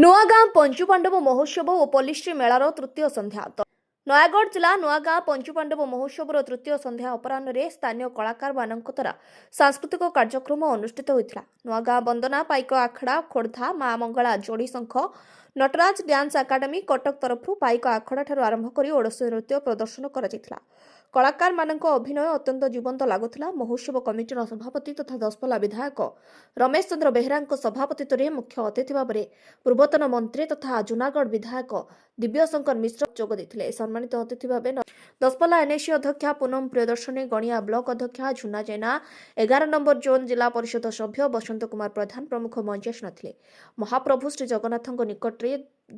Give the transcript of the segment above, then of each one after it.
ନୂଆଗାଁ ପଞ୍ଚୁପାଣ୍ଡବ ମହୋତ୍ସବ ଓ ପଲ୍ଲିଶ୍ରୀ ମେଳାର ତୃତୀୟ ସନ୍ଧ୍ୟା। ନୟାଗଡ଼ ଜିଲ୍ଲା ନୂଆଗାଁ ପଞ୍ଚୁପାଣ୍ଡବ ମହୋତ୍ସବର ତୃତୀୟ ସନ୍ଧ୍ୟା ଅପରାହ୍ନରେ ସ୍ଥାନୀୟ କଳାକାରମାନଙ୍କ ଦ୍ୱାରା ସାଂସ୍କୃତିକ କାର୍ଯ୍ୟକ୍ରମ ଅନୁଷ୍ଠିତ ହୋଇଥିଲା। ନୂଆଗାଁ ବନ୍ଦନା ପାଇକ ଆଖଡ଼ା, ଖୋର୍ଦ୍ଧା ମା ମଙ୍ଗଳା ଯୋଡ଼ି ଶଙ୍ଖ, ନଟରାଜ ଡ୍ୟାନ୍ସ ଏକାଡେମୀ କଟକ ତରଫରୁ ପାଇକ ଆଖଡ଼ାଠାରୁ ଆରମ୍ଭ କରି ଓଡ଼ିଶୀ ନୃତ୍ୟ ପ୍ରଦର୍ଶନ କରାଯାଇଥିଲା। କଳାକାରମାନଙ୍କ ଅଭିନୟ ଅତ୍ୟନ୍ତ ଜୀବନ୍ତ ଲାଗୁଥିଲା। ମହୋତ୍ସବ କମିଟିର ସଭାପତି ତଥା ଦଶପଲ୍ଲା ବିଧାୟକ ରମେଶ ଚନ୍ଦ୍ର ବେହେରାଙ୍କ ସଭାପତିତ୍ୱରେ ମୁଖ୍ୟ ଅତିଥି ଭାବରେ ପୂର୍ବତନ ମନ୍ତ୍ରୀ ତଥା ଜୁନାଗଡ଼ ବିଧାୟକ ଦିବ୍ୟଶଙ୍କର ମିଶ୍ର ଯୋଗ ଦେଇଥିଲେ। ସମ୍ମାନିତ ଅତିଥି ଭାବେ ଦଶପଲ୍ଲା ଏନ୍ଏସି ଅଧ୍ୟକ୍ଷା ପୁନମ ପ୍ରିୟଦର୍ଶିନୀ, ଗଣିଆ ବ୍ଲକ ଅଧ୍ୟକ୍ଷା ଝୁନା ଜେନା, 11 ନମ୍ବର ଜୋନ୍ ଜିଲ୍ଲା ପରିଷଦ ସଭ୍ୟ ବସନ୍ତ କୁମାର ପ୍ରଧାନ ପ୍ରମୁଖ ମଞ୍ଚ ଆସିନଥିଲେ। ମହାପ୍ରଭୁ ଶ୍ରୀ ଜଗନ୍ନାଥଙ୍କ ନିକଟରେ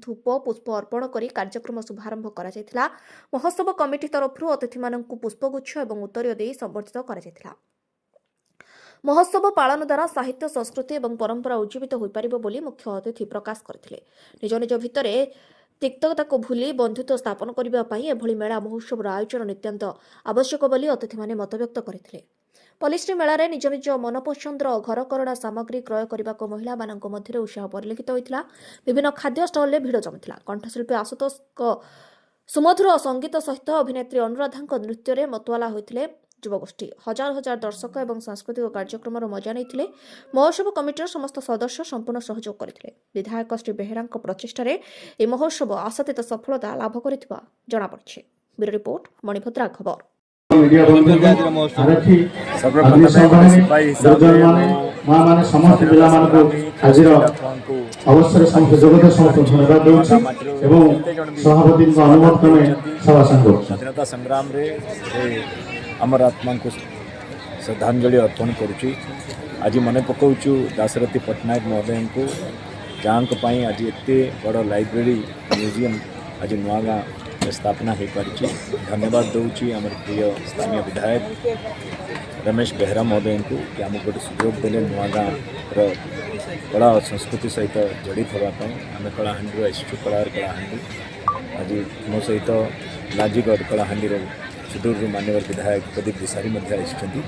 ଧୂପ ପୁଷ୍ପ ଅର୍ପଣ କରି କାର୍ଯ୍ୟକ୍ରମ ଶୁଭାରମ୍ଭ କରାଯାଇଥିଲା। ମହୋତ୍ସବ କମିଟି ତରଫରୁ ଅତିଥିମାନଙ୍କୁ ପୁଷ୍ପଗୁଚ୍ଛ ଏବଂ ଉତ୍ତରୀୟ ଦେଇ ସମ୍ବର୍ଦ୍ଧିତ କରାଯାଇଥିଲା। ମହୋତ୍ସବ ପାଳନ ଦ୍ୱାରା ସାହିତ୍ୟ, ସଂସ୍କୃତି ଏବଂ ପରମ୍ପରା ଉଜ୍ଜୀବିତ ହୋଇପାରିବ ବୋଲି ମୁଖ୍ୟ ଅତିଥି ପ୍ରକାଶ କରିଥିଲେ। ନିଜ ନିଜ ଭିତରେ ତିକ୍ତତାକୁ ଭୁଲି ବନ୍ଧୁତ୍ୱ ସ୍ଥାପନ କରିବା ପାଇଁ ଏଭଳି ମେଳା ମହୋତ୍ସବର ଆୟୋଜନ ନିତ୍ୟାନ୍ତ ଆବଶ୍ୟକ ବୋଲି ଅତିଥିମାନେ ମତବ୍ୟକ୍ତ କରିଥିଲେ। ପଲ୍ଲିଶ୍ରୀ ମେଳାରେ ନିଜ ନିଜ ମନପସନ୍ଦର ଘରକରଣା ସାମଗ୍ରୀ କ୍ରୟ କରିବାକୁ ମହିଳାମାନଙ୍କ ମଧ୍ୟରେ ଉତ୍ସାହ ପରିଲକ୍ଷିତ ହୋଇଥିଲା। ବିଭିନ୍ନ ଖାଦ୍ୟ ଷ୍ଟଲରେ ଭିଡ଼ ଜମିଥିଲା। କଣ୍ଠଶିଳ୍ପୀ ଆଶୁତୋଷଙ୍କ ସୁମଧୁର ସଙ୍ଗୀତ ସହିତ ଅଭିନେତ୍ରୀ ଅନୁରାଧାଙ୍କ ନୃତ୍ୟରେ ମତୁଆଲା ହୋଇଥିଲେ ଯୁବଗୋଷ୍ଠୀ। ହଜାର ହଜାର ଦର୍ଶକ ଏବଂ ସାଂସ୍କୃତିକ କାର୍ଯ୍ୟକ୍ରମର ମଜା ନେଇଥିଲେ। ମହୋତ୍ସବ କମିଟିର ସମସ୍ତ ସଦସ୍ୟ ସମ୍ପୂର୍ଣ୍ଣ ସହଯୋଗ କରିଥିଲେ। ବିଧାୟକ ଶ୍ରୀ ବେହେରାଙ୍କ ପ୍ରଚେଷ୍ଟାରେ ଏହି ମହୋତ୍ସବ ଆଶାତୀତ ସଫଳତା ଲାଭ କରିଥିବା ଜଣାପଡ଼ିଛି। ବ୍ୟୁରୋ ରିପୋର୍ଟ, ମଣିଭଦ୍ରା ଖବର। ସମସ୍ତ ପିଲାମାନଙ୍କୁ ଆଜିର ଅବସରରେ ସମସ୍ତ ଯୋଗଦେଇ ସମସ୍ତଙ୍କୁ ଧନ୍ୟବାଦ ଦେଉଛି ଏବଂ ସଭାପତିଙ୍କ ଅନୁମୋଦ କ୍ରମେ ସଭା ସାଙ୍ଗ ସ୍ୱାଧୀନତା ସଂଗ୍ରାମରେ ଆମର ଆତ୍ମାଙ୍କୁ ଶ୍ରଦ୍ଧାଞ୍ଜଳି ଅର୍ପଣ କରୁଛି। ଆଜି ମନେ ପକାଉଛୁ ଦାଶରଥୀ ପଟ୍ଟନାୟକ ମହୋଦୟଙ୍କୁ, ଯାହାଙ୍କ ପାଇଁ ଆଜି ଏତେ ବଡ଼ ଲାଇବ୍ରେରୀ ମ୍ୟୁଜିୟମ୍ ଆଜି ନୂଆଗାଁ ସ୍ଥାପନା ହୋଇପାରିଛି। ଧନ୍ୟବାଦ ଦେଉଛି ଆମର ପ୍ରିୟ ସ୍ଥାନୀୟ ବିଧାୟକ ରମେଶ ବେହେରା ମହୋଦୟଙ୍କୁ କି ଆମକୁ ଗୋଟେ ସୁଯୋଗ ଦେଲେ ନୂଆଗାଁର କଳା ଓ ସଂସ୍କୃତି ସହିତ ଜଡ଼ିତ ହେବା ପାଇଁ। ଆମେ କଳାହାଣ୍ଡିରୁ ଆସିଛୁ, କଳାର କଳାହାଣ୍ଡି। ଆଜି ମୋ ସହିତ ଲାଜିଗଡ଼ କଳାହାଣ୍ଡିର ସୁଦୂରରୁ ମାନ୍ୟବର ବିଧାୟକ ପ୍ରଦୀପ ବିସାରୀ ମଧ୍ୟ ଆସିଛନ୍ତି।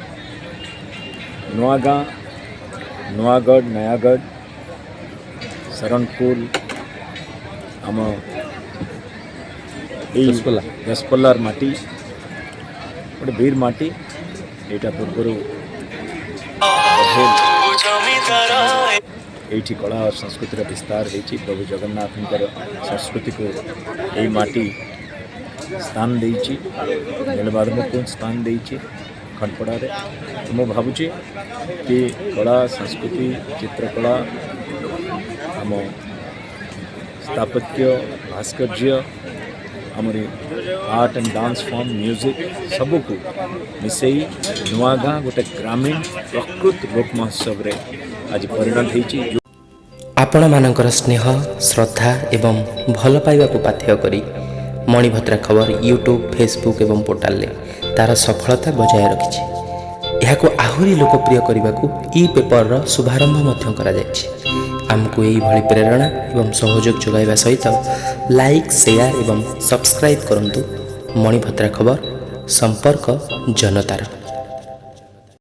ନୂଆଗାଁ, ନୂଆଗଡ଼, ନୟାଗଡ଼, ଶରଣକୁଲ, ଆମ এই দশপল্লার মাটি গোটে বীর মাটি। এইটা পূর্বরু এইটি কলা और संस्कृतिर विस्तार होती। प्रभु जगन्नाथंकर संस्कृति को यही माटी स्थान देइछि, नीलमाधव स्थान देइछि खंडपड़ारे। तो मैं भावुची कि कला, संस्कृति, चित्रकला, आम स्थापत्य, भास्कर्य, आमरी art and dance form, music सबको मिसई नूआगाँ गोटे ग्रामीण प्रकृत लोक महोत्सव रे आज परिणत होइछि। आपण मानकर स्नेह, श्रद्धा एवं भल पाइबा को पाथेय करी मणिभद्रा खबर यूट्यूब, फेसबुक एवं पोर्टाल तार सफलता बजाय रखिछि। एहाको आहुरी लोकप्रिय करने को ई पेपर शुभारंभ मध्य करा जायछि। आमको यही भली प्रेरणा एवं सहयोग जोगाइबा सहित लाइक, शेयर एवं सब्सक्राइब करंतु। मणिभद्रा खबर, संपर्क जनतार।